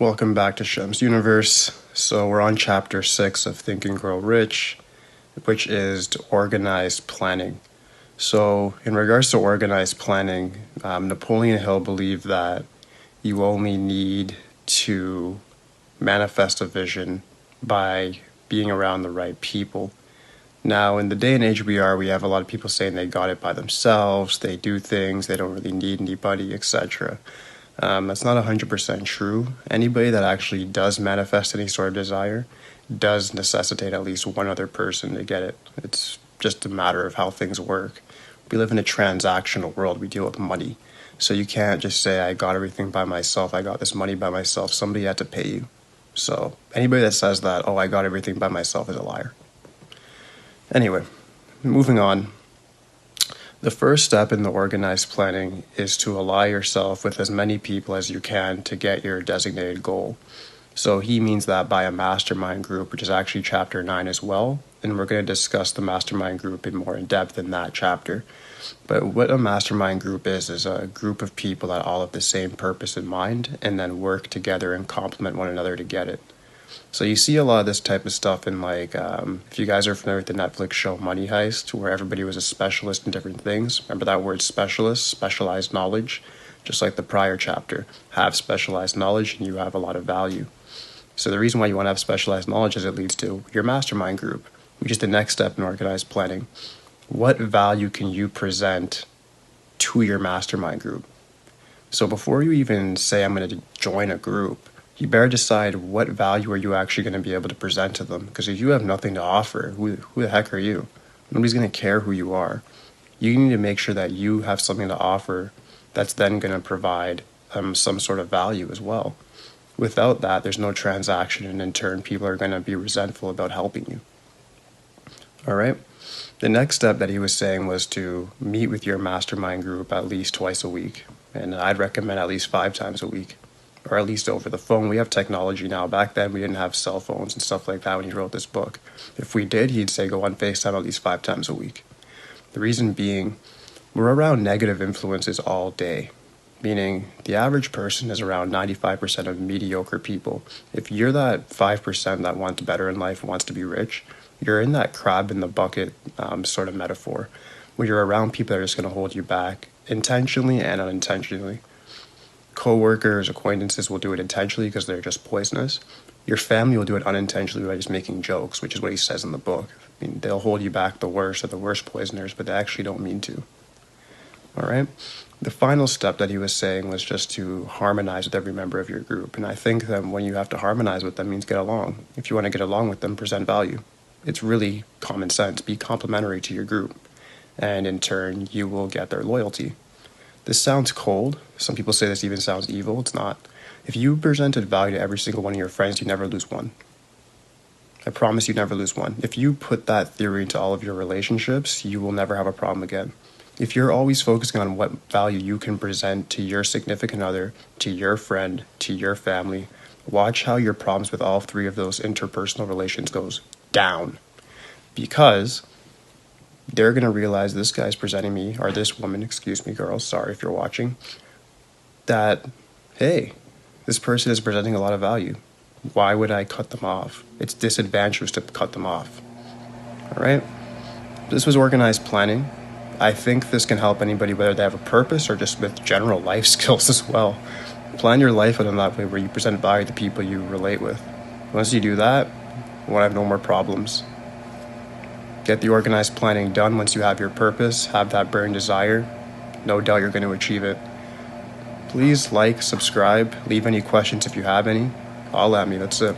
Welcome back to Shem's Universe. So we're on chapter 6 of Think and Grow Rich, which is organized planning. So in regards to organized planning, Napoleon Hill believed that you only need to manifest a vision by being around the right people. Now, in the day and age we have a lot of people saying they got it by themselves, they do things, they don't really need anybody, etc. That's not 100% true. Anybody that actually does manifest any sort of desire does necessitate at least one other person to get it. It's just a matter of how things work. We live in a transactional world. We deal with money. So you can't just say, I got everything by myself. I got this money by myself. Somebody had to pay you. So anybody that says that, oh, I got everything by myself is a liar. Anyway, moving on. The first step in the organized planning is to ally yourself with as many people as you can to get your designated goal. So he means that by a mastermind group, which is actually chapter 9 as well. And we're going to discuss the mastermind group in more in depth in that chapter. But what a mastermind group is a group of people that all have the same purpose in mind and then work together and complement one another to get it. So you see a lot of this type of stuff in if you guys are familiar with the Netflix show Money Heist, where everybody was a specialist in different things. Remember that word specialist, specialized knowledge, just like the prior chapter. Have specialized knowledge and you have a lot of value. So the reason why you want to have specialized knowledge is it leads to your mastermind group, which is the next step in organized planning. What value can you present to your mastermind group? So before you even say I'm going to join a group, you better decide what value are you actually going to be able to present to them. Because if you have nothing to offer, who the heck are you? Nobody's going to care who you are. You need to make sure that you have something to offer that's then going to provide some sort of value as well. Without that, there's no transaction, and in turn, people are going to be resentful about helping you. All right? The next step that he was saying was to meet with your mastermind group at least twice a week. And I'd recommend at least 5 times a week. Or at least over the phone. We have technology now. Back then, we didn't have cell phones and stuff like that when he wrote this book. If we did, he'd say go on FaceTime at least 5 times a week. The reason being, we're around negative influences all day. Meaning, the average person is around 95% of mediocre people. If you're that 5% that wants better in life and wants to be rich, you're in that crab in the bucket sort of metaphor, where you're around people that are just going to hold you back, intentionally and unintentionally. Co-workers, acquaintances will do it intentionally because they're just poisonous. Your family will do it unintentionally by just making jokes, which is what he says in the book. I mean, they'll hold you back the worst of the worst poisoners, but they actually don't mean to. All right? The final step that he was saying was just to harmonize with every member of your group. And I think that when you have to harmonize with them means get along. If you want to get along with them, present value. It's really common sense. Be complimentary to your group. And in turn, you will get their loyalty. This sounds cold. Some people say this even sounds evil. It's not. If you presented value to every single one of your friends, you never lose one. I promise you never lose one. If you put that theory into all of your relationships, you will never have a problem again. If you're always focusing on what value you can present to your significant other, to your friend, to your family, watch how your problems with all 3 of those interpersonal relations goes down. Because they're going to realize this guy's presenting me, or this woman, excuse me, girls, sorry if you're watching, that, hey, this person is presenting a lot of value. Why would I cut them off? It's disadvantageous to cut them off. All right? This was organized planning. I think this can help anybody, whether they have a purpose or just with general life skills as well. Plan your life in that way where you present value to people you relate with. Once you do that, you won't have no more problems. Get the organized planning done once you have your purpose, have that burning desire. No doubt you're going to achieve it. Please like, subscribe, leave any questions if you have any. Holla at me, that's it.